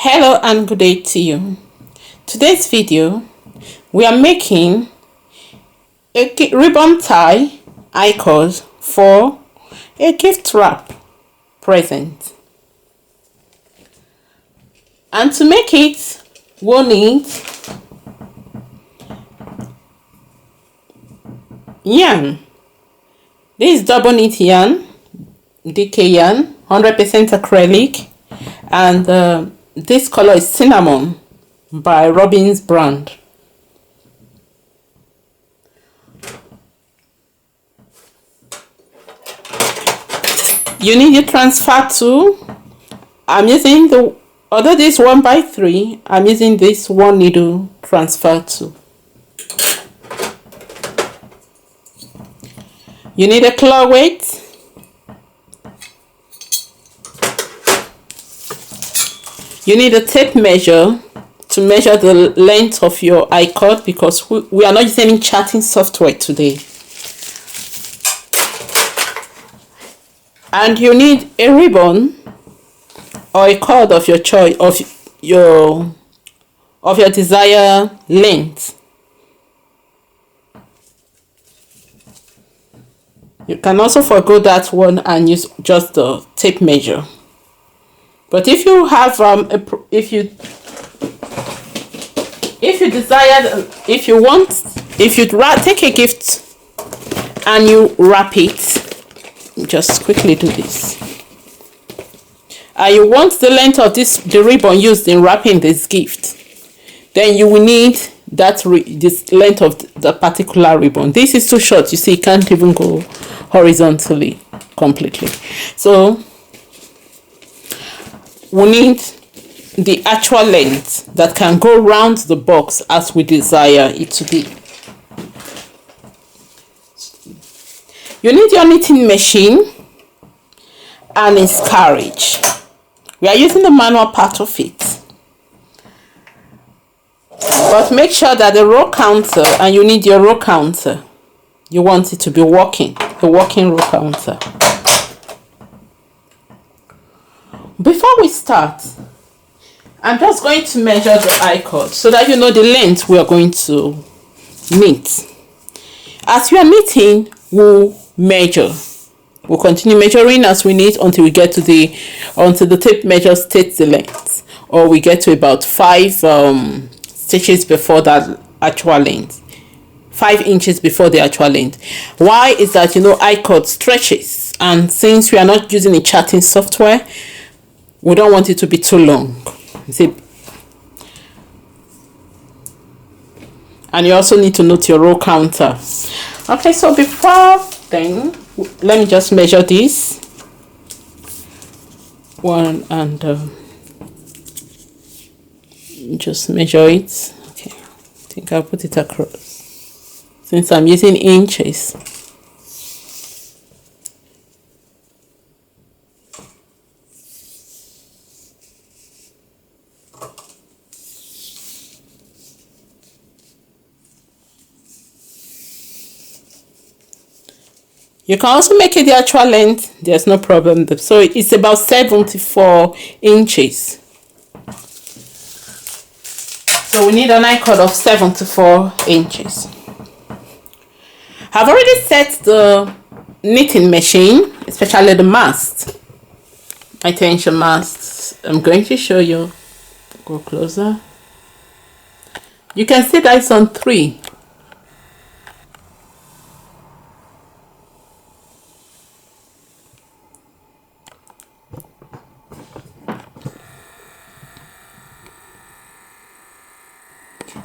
Hello and good day to you. Today's video, we are making a ribbon tie icon for a gift wrap present. And to make it, we'll need yarn. This is double knit yarn, DK yarn, 100% acrylic, and this color is cinnamon by Robin's brand. You need your transfer tool. I'm using although this 1x3, I'm using this 1 needle transfer tool. You need a claw weight. You need a tape measure to measure the length of your icord because we are not using any charting software today. And you need a ribbon or a cord of your choice, of your desired length. You can also forgo that one and use just the tape measure. But if you have if you take a gift and you wrap it, just quickly do this. You want the length of the ribbon used in wrapping this gift, then you will need this length of the particular ribbon. This is too short, you see, it can't even go horizontally completely. So we need the actual length that can go round the box as we desire it to be. You need your knitting machine and its carriage. We are using the manual part of it, but make sure that the row counter, and you need your row counter, you want it to be working, the working row counter. Before we start, I'm just going to measure the icord so that you know the length we are going to knit. As we are knitting, we'll measure. We'll continue measuring as we knit until we get to until the tape measure states the length, or we get to about 5 stitches before that actual length. 5 inches before the actual length. Why is that? Icord stretches, and since we are not using a charting software, we don't want it to be too long. See? And you also need to note your row counter. Okay, so before then, let me just measure this one and just measure it. Okay, I think I'll put it across since I'm using inches. You can also make it the actual length, there's no problem. So it's about 74 inches. So we need an icord of 74 inches. I've already set the knitting machine, especially the mast, my tension mast. I'm going to show you. Go closer. You can see that it's on 3.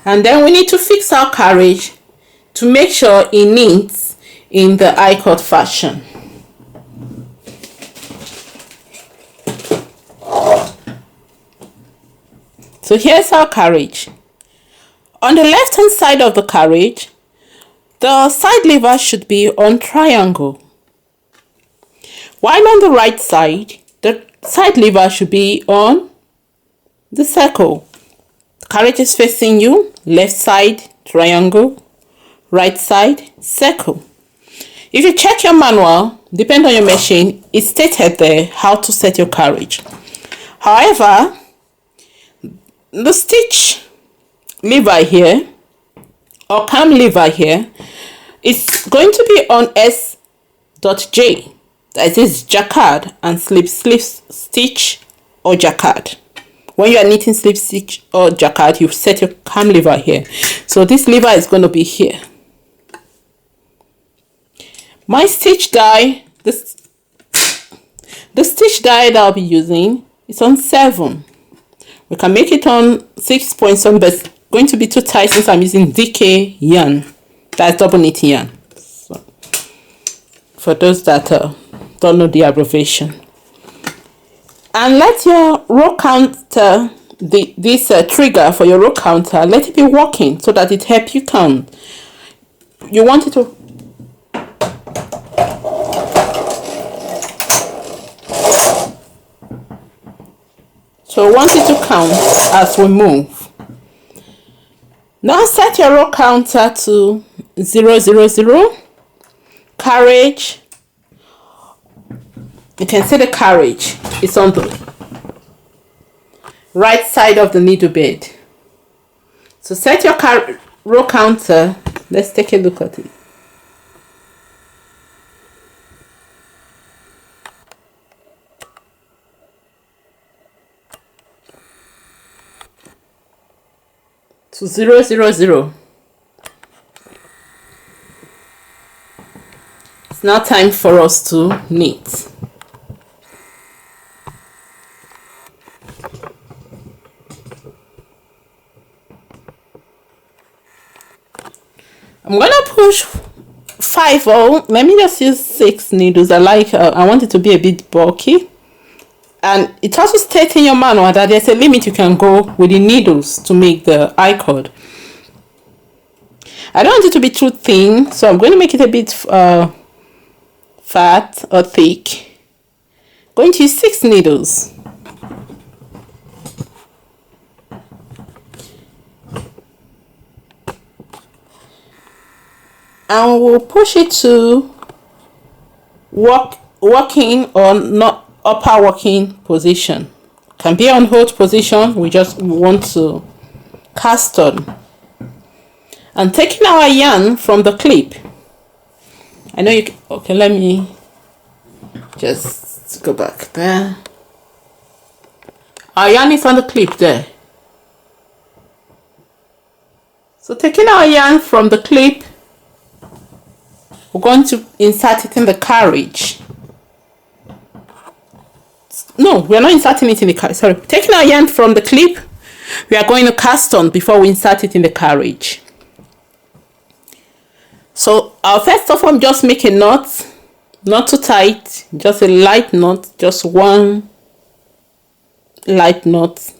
And then we need to fix our carriage to make sure it knits in the icord fashion. So here's our carriage. On the left hand side of the carriage, the side lever should be on triangle. While on the right side, the side lever should be on the circle. Carriage is facing you, left side triangle, right side circle. If you check your manual, depending on your machine, it's stated there how to set your carriage. However, the stitch lever here, or cam lever here, is going to be on S.J. That is jacquard and slip stitch or jacquard. When you are knitting slip stitch or jacquard, you set your cam lever here. So this lever is going to be here. My stitch die, the stitch die that I'll be using is on 7. We can make it on 6.7, but it's going to be too tight since I'm using DK yarn. That's double knit yarn. So, for those that don't know the abbreviation. And let your row counter, this trigger for your row counter, let it be working so that it helps you count. You want it to count as we move. Now set your row counter to 000. Carriage. You can see the carriage. It's on the right side of the needle bed. So set your row counter. Let's take a look at it. To 000. It's now time for us to knit. I'm gonna push 5. Let me just use 6 needles. I want it to be a bit bulky. And it also states in your manual that there's a limit you can go with the needles to make the icord. I don't want it to be too thin, so I'm going to make it a bit fat or thick. Going to use 6 needles. And we'll push it to working or not upper working position. Can be on hold position. We just want to cast on. And taking our yarn from the clip. I know you can, okay, let me just go back there. Our yarn is on the clip there. So taking our yarn from the clip, we're going to insert it in the carriage. No, we are not inserting it in the carriage. Sorry. Taking our yarn from the clip, we are going to cast on before we insert it in the carriage. So I'll first of all just make a knot, not too tight, just a light knot, just one light knot.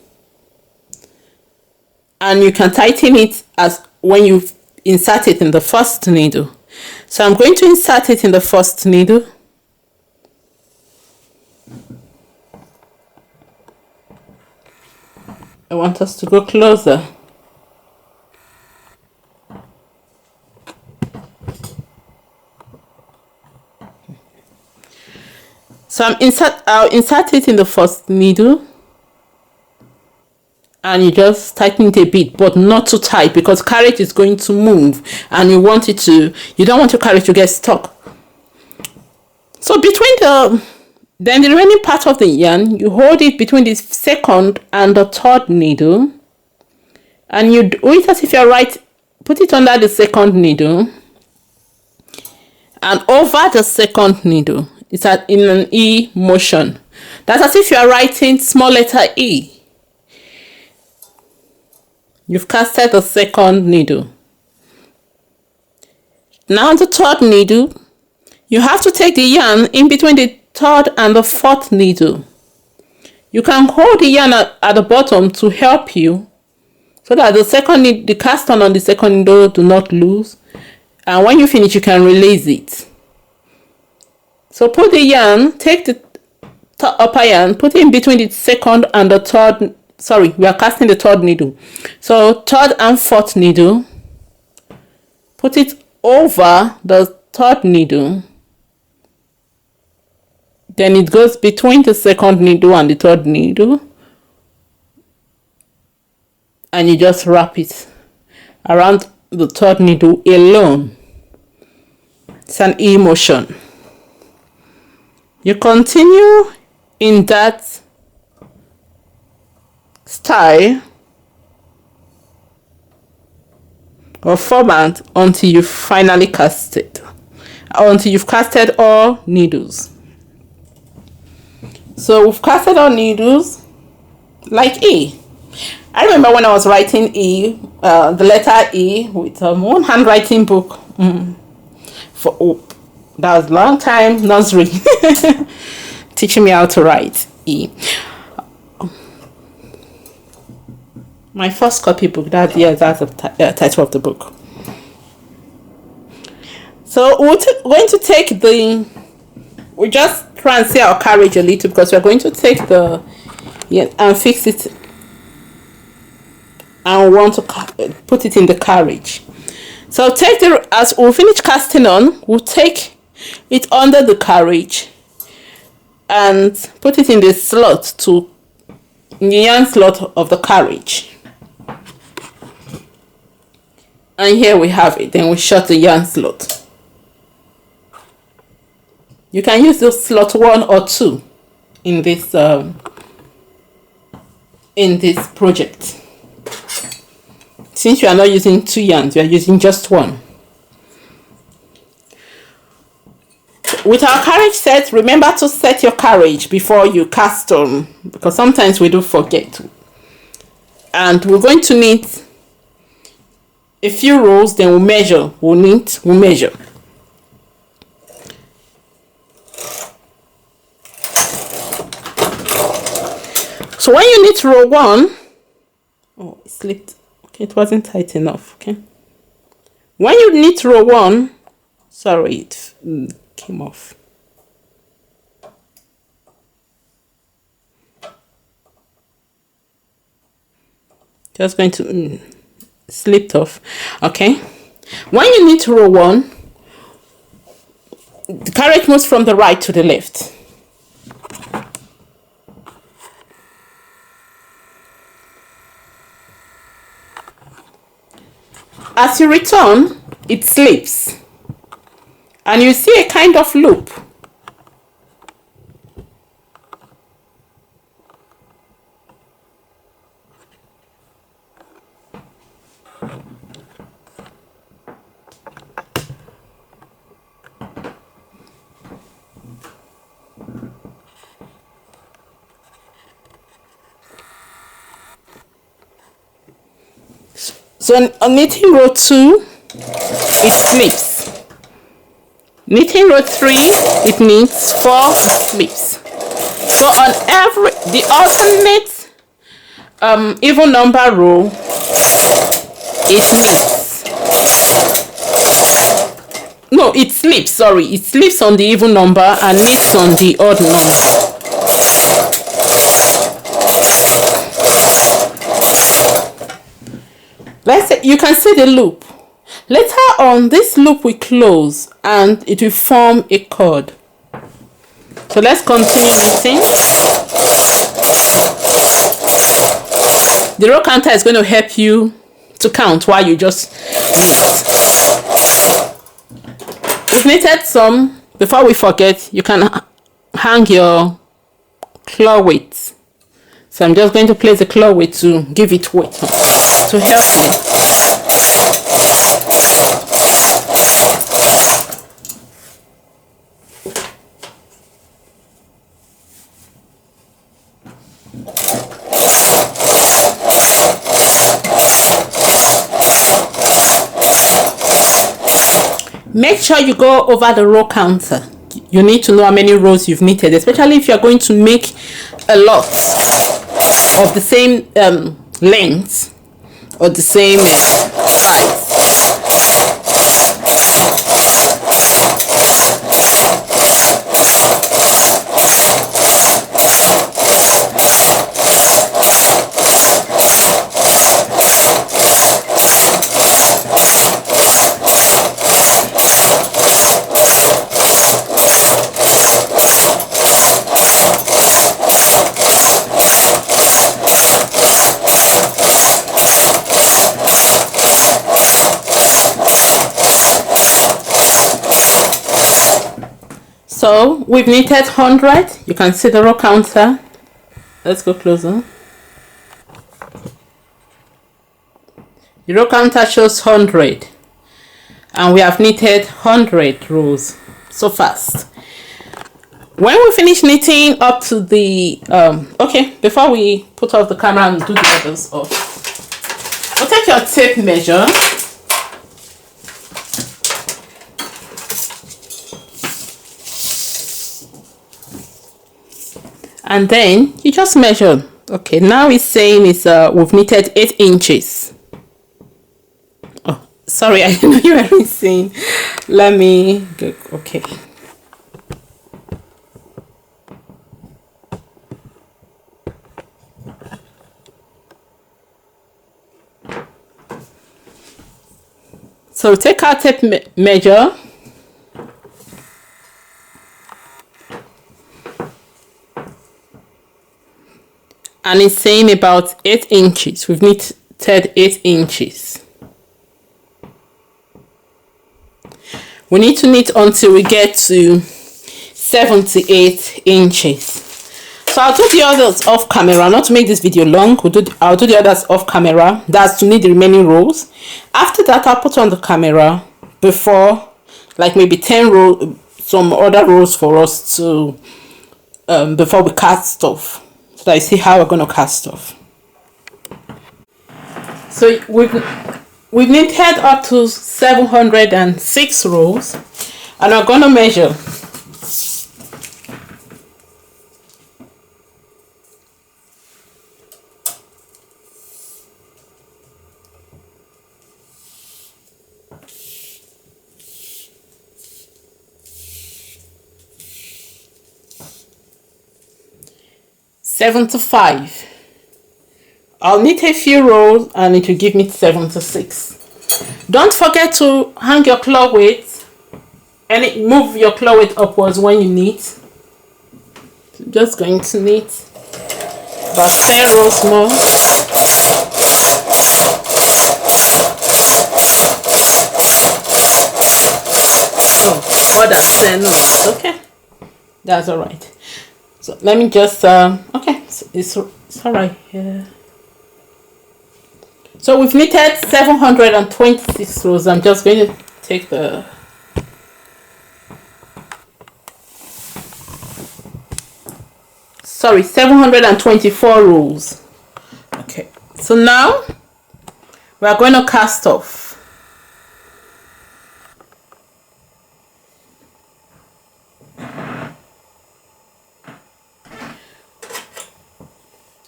And you can tighten it as when you insert it in the first needle. So I'm going to insert it in the first needle. I want us to go closer. So I'll insert it in the first needle. And you just tighten it a bit, but not too tight, because carriage is going to move and you don't want your carriage to get stuck. So between then the remaining part of the yarn, you hold it between the second and the third needle, and you do it as if you're put it under the second needle and over the second needle. It's in an E motion. That's as if you are writing small letter E. You've casted the second needle. Now the third needle, you have to take the yarn in between the third and the fourth needle. You can hold the yarn at the bottom to help you, so that the cast on the second needle do not lose. And when you finish, you can release it. So put the yarn, take the upper yarn, put it in between the second and the third. Sorry, we are casting the third needle. So third and fourth needle, put it over the third needle. Then it goes between the second needle and the third needle. and you just wrap it around the third needle alone. It's an E motion. You continue in that style or format until you finally cast it, until you've casted all needles. So we've casted all needles like E. I remember when I was writing E, the letter E with one handwriting book for Hope. That was a long time nursery teaching me how to write E. My first copybook. That's the title of the book. So we're going to take we just try and see our carriage a little, because we're going to take and fix it, and we want to put it in the carriage. So as we'll finish casting on, we'll take it under the carriage and put it in the slot in the yarn slot of the carriage. And here we have it. Then we shut the yarn slot. You can use the slot 1 or 2 in this project. Since you are not using 2 yarns, you are using just 1. With our carriage set, remember to set your carriage before you cast on, because sometimes we do forget. And we're going to knit a few rows, then we'll measure. We'll measure. So when you knit row 1, oh, it slipped. Okay, it wasn't tight enough. Okay. When you knit row 1, sorry, it came off. Just going to slipped off. Okay. When you knit row 1, the carriage moves from the right to the left. As you return, it slips, and you see a kind of loop. So on knitting row 2, it slips. Knitting row 3, it knits 4 slips. So on the alternate even number row, it knits. No, it slips. Sorry, it slips on the even number and knits on the odd number. Let's say you can see the loop. Later on, this loop will close and it will form a cord. So let's continue knitting. The row counter is going to help you to count while you just knit. We've knitted some. Before we forget, you can hang your claw weight. So I'm just going to place the claw weight to give it weight to help you. Make sure you go over the row counter. You need to know how many rows you've knitted, especially if you're going to make a lot of the same length or the same size. we've knitted 100. You can see the row counter. Let's go closer. The row counter shows 100, and we have knitted 100 rows so fast. When we finish knitting up to the okay, before we put off the camera and do the others off, we'll take your tape measure and then you just measure. Okay, now it's saying it's we've knitted 8 inches. Oh, sorry, I know you weren't seeing. Let me go. Okay. So take our tape measure and it's saying about 8 inches. We've knitted 8 inches. We need to knit until we get to 78 inches. So I'll do the others off camera, not to make this video long. I'll do the others off camera. That's to knit the remaining rows. After that, I'll put on the camera before, like maybe 10 rows, some other rows for us to before we cast off, so that I see how we're going to cast off. So we've knitted up to 706 rows, and we're going to measure. $75. I'll knit a few rows and it will give me 76. Don't forget to hang your claw weight and move your claw weight upwards when you knit. So I'm just going to knit about 10 rows more. Oh, more than 10 rows. Okay, that's all right. So let me just okay, so it's all right here. So we've knitted 726 rows. I'm just going to take the sorry, 724 rows. Okay, so now we are going to cast off.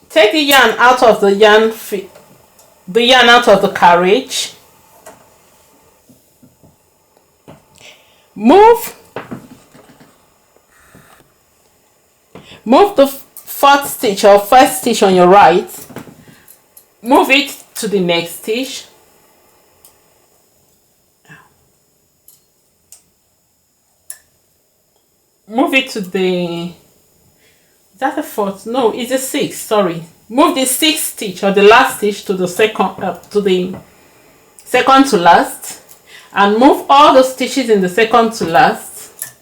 Take the yarn out of the yarn out of the carriage. Move the fourth stitch or first stitch on your right. Move it to the next stitch. Move it to the, is that a fourth? No, it's a sixth. Sorry. Move the sixth stitch or the last stitch to the second to last, and move all the stitches in the second to last.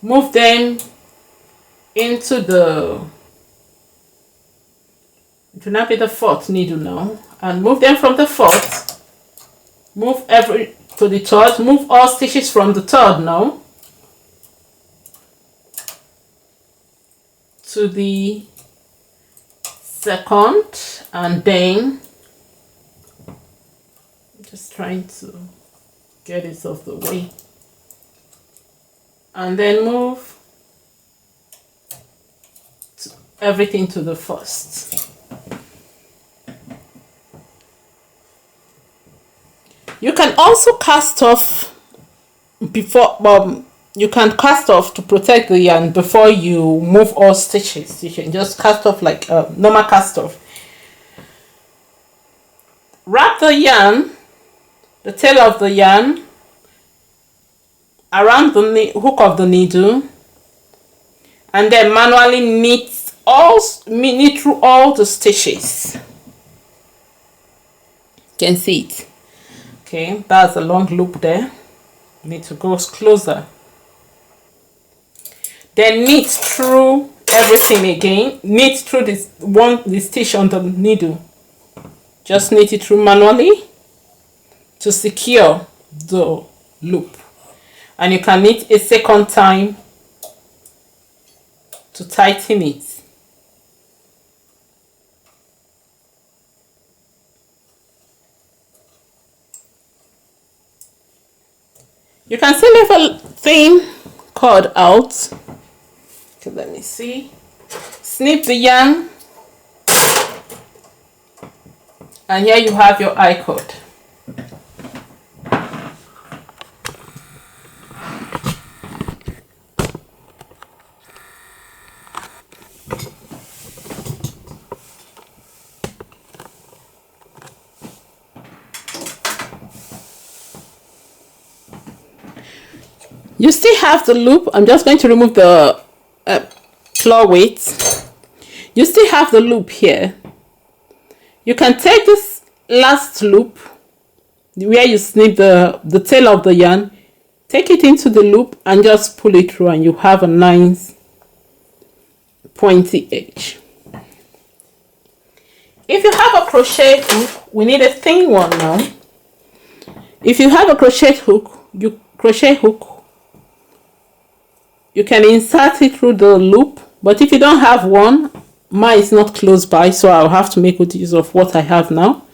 Move them into the, it will not be the fourth needle now, and move them from the fourth. Move every to the third. Move all stitches from the third now to the second, and then just trying to get it off the way, and then move everything to the first. You can also cast off before you can cast off to protect the yarn before you move all stitches. You can just cast off like a normal cast off. Wrap the yarn, the tail of the yarn, around the hook of the needle, and then manually knit through all the stitches. You can see it. Okay, that's a long loop there. You need to go closer. Then knit through everything again. Knit through this stitch on the needle. Just knit it through manually to secure the loop. And you can knit a second time to tighten it. You can still leave a thin cord out. Okay, let me see. Snip the yarn. And here you have your I-cord. You still have the loop. I'm just going to remove the claw weight. You still have the loop here. You can take this last loop where you snip the tail of the yarn, take it into the loop and just pull it through, and you have a nice pointy edge. If you have a crochet hook, we need a thin one now. If you have a crochet hook, you can insert it through the loop, but if you don't have one, mine is not close by, so I'll have to make good use of what I have now.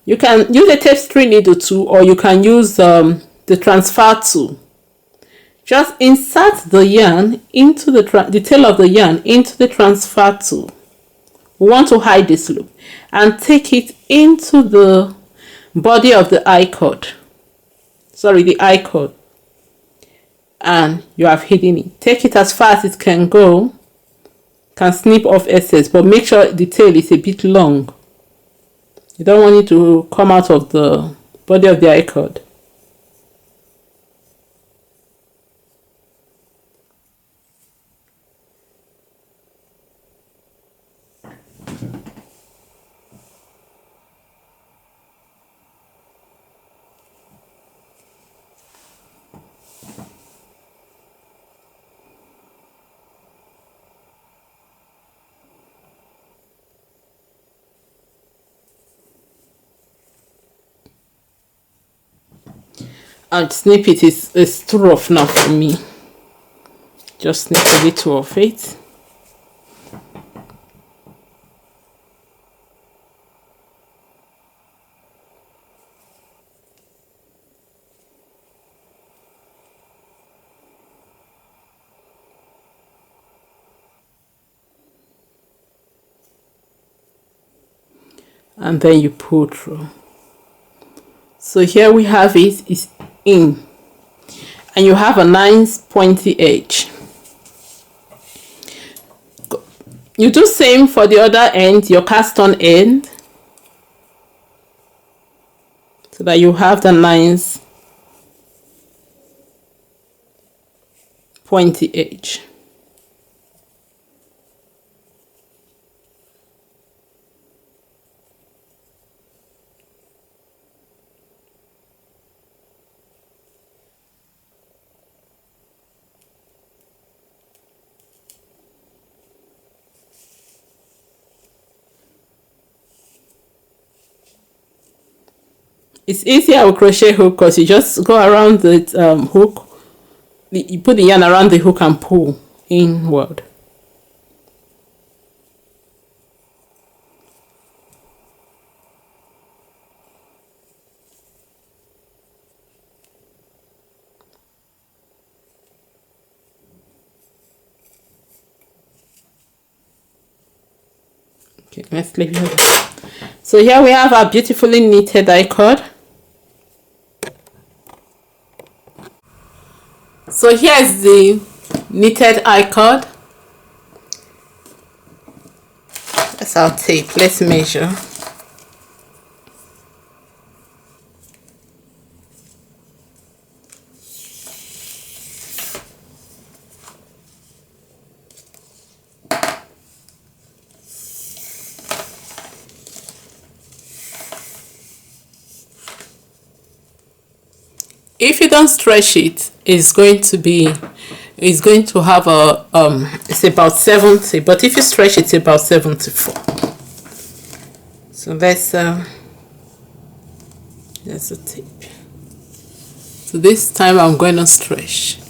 You can use a tapestry needle too, or you can use the transfer tool. Just insert the yarn into the tail of the yarn into the transfer tool. We want to hide this loop and take it into the body of the I-cord. Sorry, the I-cord. And you have hidden it. Take it as far as it can go. Can snip off excess, but make sure the tail is a bit long. You don't want it to come out of the body of the I-cord. And snip it is too rough now for me. Just snip a little of it. And then you pull through. So here we have it's in, and you have a nice pointy edge. You do same for the other end, your cast on end, so that you have the nice pointy edge. It's easier with crochet hook because you just go around the hook, you put the yarn around the hook and pull inward. Okay, let's leave it. So here we have our beautifully knitted I-cord. So here's the knitted I-cord. That's our tape. Let's measure. If you don't stretch it, it's going to be is going to have a it's about 70, but if you stretch it's about 74. So there's a tape. So this time I'm going to stretch.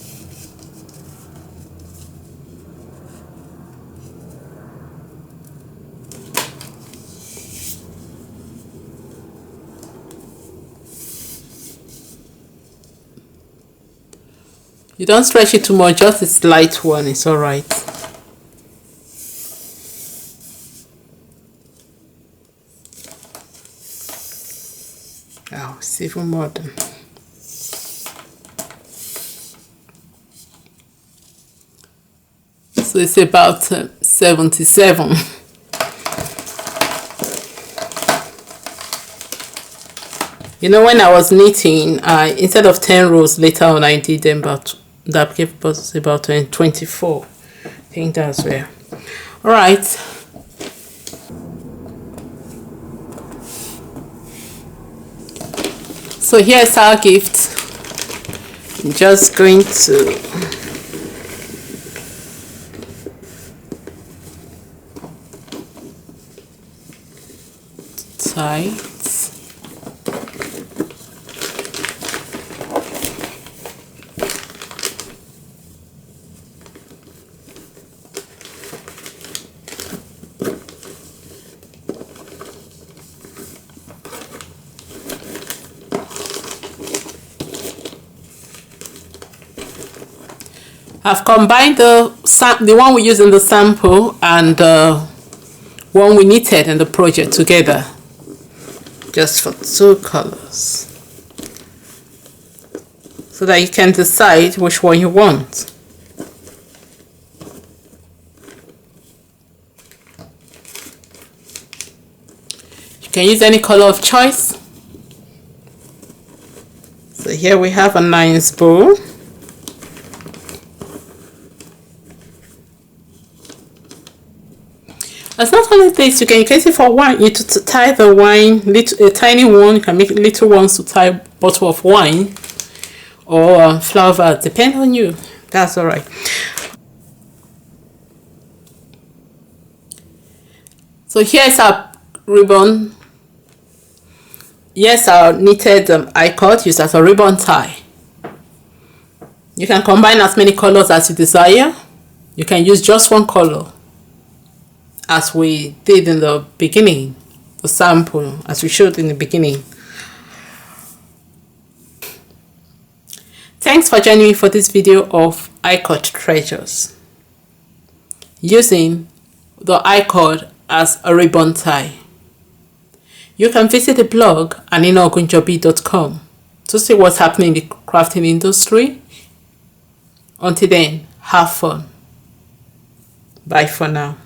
You don't stretch it too much, just a slight one, it's all right. Oh, it's even more than. So it's about 77. You know, when I was knitting, instead of 10 rows later on, I did them about, that gave us about 24. I think that's where. All right. So here's our gift. I'm just going to tie it. I've combined the one we used in the sample and the one we knitted in the project together, just for 2 colors, so that you can decide which one you want. You can use any color of choice. So here we have a nice bow. It's not only this, you can use it for wine. You to tie the wine, a tiny one. You can make little ones to tie bottle of wine or flower vase, depend on you. That's all right. So here's our ribbon. Yes, our knitted Icord used as a ribbon tie. You can combine as many colors as you desire. You can use just one color, as we did in the beginning, the sample, as we showed in the beginning. Thanks for joining me for this video of Icord Treasures, using the Icord as a ribbon tie. You can visit the blog anino.com to see what's happening in the crafting industry. Until then, have fun. Bye for now.